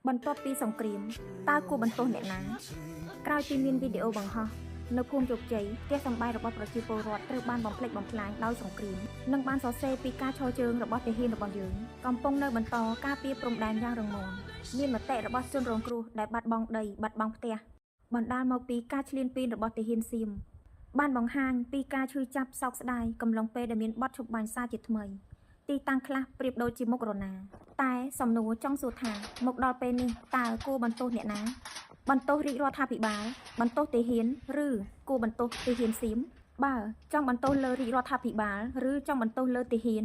បន្ទាប់ពីសង្គ្រាមតើគួរបន្ទោសអ្នកណាក្រោយពីមានវីដេអូបង្ហោះនៅភូមិជោគជ័យផ្ទះសម្បែងរបស់ប្រជាពលរដ្ឋត្រូវបានបំផ្លិចបំផ្លាញដោយសង្គ្រាមនិងបានសរសេរពីការឈរជើងរបស់ទាហានរបស់យើងកំពុងនៅបន្តការពារព្រំដែនយ៉ាងរឹងមាំមានមតិរបស់ជនរងគ្រោះដែលបាត់បង់ដីបាត់បង់ផ្ទះបណ្ដាលមកពីការឈ្លានពានរបស់ទាហានសៀមបានបង្ហាញពីការឈឺចាប់សោកស្ដាយកំឡុងពេលដែលមានបទឈប់បាញ់សារជាថ្មីទីតាំងខ្លះប្រៀបដូចជាមុខរណាតែសំណួរចង់សួរថាមកដល់ពេលនេះតើគួរបន្ទោសអ្នកណាបន្ទោសរាជរដ្ឋាភិបាលបន្ទោសទាហានឬគួរបន្ទោសទាហានសៀមបើចង់បន្ទោសលើរាជរដ្ឋាភិបាលឬចង់បន្ទោសលើទាហាន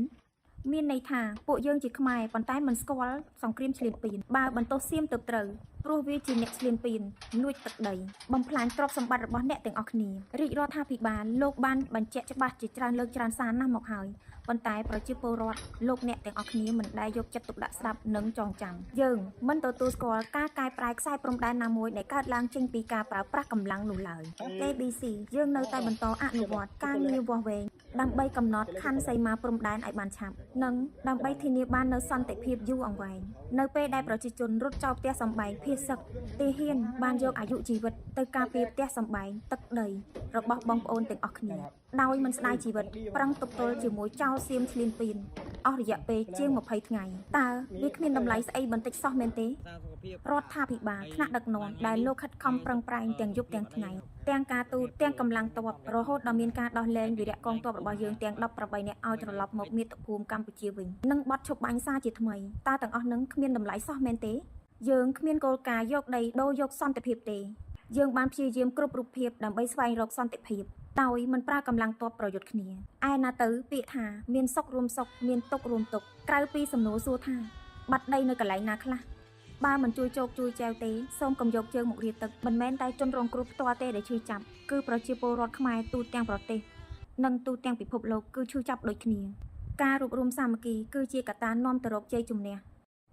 មានន័យថាពួកយើងជាខ្មែរប៉ុន្តែមិនស្គាល់សង្គ្រាមឈ្លានពានបើបន្ទោសសៀមទៅត្រូវព្រោះវាជាអ្នកឈ្លានពានលួចទឹកដីបំផ្លាញទ្រព្យសម្បត្តិរបស់អ្នកទាំងអស់គ្នារាជរដ្ឋាភិបាលលោកបានបញ្ជាក់ច្បាស់ជាច្រើនលើកច្រើនសារណាស់មកហើយប៉ុន្តែប្រជាពលរដ្ឋលោកអ្នកទាំងអស់គ្នាមិនដែលយកចិត្តទុកដាក់ស្ដាប់និងចងចាំយើងមិនទទួលស្គាល់ការកែប្រែខ្សែព្រំដែនណាមួយដែលកើតឡើងចេញពីការប្រើប្រាស់កម្លាំងនោះឡើយ KBC យើងនៅតែបន្តអនុវត្តការងារវាស់វែងដើម្បីកំណត់ខណ្ឌសីមាព្រំដែនឲ្យបានឆាប់និងដើម្បីធានាបាននូវសន្តិភាពយូរអង្វែងនៅពេលដែលប្រជាជនរត់ចោលផ្ទះសម្បែងភៀសសឹកទាហានបានយកអាយុជីវិតទៅការពារផ្ទះសម្បែងទឹកដីរបស់បងប្អូនទាំងអស់គ្នាដោយមិនស្ដាយជីវិតប្រឹងទប់ទល់ជាមួយចោលសៀមឈ្លានពានអស់រយៈពេលជាង20ថ្ងៃតើវាគ្មានតម្លៃស្អីបន្តិចសោះមែនទេរដ្ឋាភិបាលថ្នាក់ដឹកនាំដែលលោកខិតខំប្រឹងប្រែងទាំងយប់ទាំងថ្ងៃទាំងការទូតទាំងកម្លាំងទ័ពរហូតដល់មានការដោះលែងវីរៈកងទ័ពរបស់យើងទាំង18នាក់ឲ្យត្រឡប់មកមាតុភូមិកម្ពុជាវិញនិងបត់ឈប់បាញ់សារជាថ្មីតើទាំងអស់នឹងគ្មានតម្លៃសោះមែនទេយើងគ្មានគោលការណ៍យកដីដូរយកសន្តិភាពទេយើងបានព្យាយាមគ្រប់រូបភាពដើម្បីស្វែងរកសន្តិភាពដោយមិនប្រើកម្លាំងទ័ពប្រយុទ្ធគ្នាឯណាទៅពាក្យថាមានសុខរួមសុខមានទុក្ខរួមទុក្ខក្រៅពីសំណួរសួរថាបាត់ដីនៅកន្លែងណាខ្លះបើមិនជួយជោគជួយចែវទេសូមកុំយកជើងមករៀបទឹកមិនមែនតែជនរងគ្រោះផ្ទាល់ទេដែលឈឺចាប់គឺប្រជាពលរដ្ឋខ្មែរទូទាំងប្រទេសនិងទូទាំងពិភពលោកគឺឈឺចាប់ដូចគ្នាការរួបរวมសាមគ្គីគឺជាកត្តានាំទៅរកជ័យជំនះ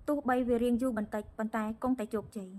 ទោះបីវារៀងយូរបន្តិចប៉ុន្តែគង់តែជោគជ័យ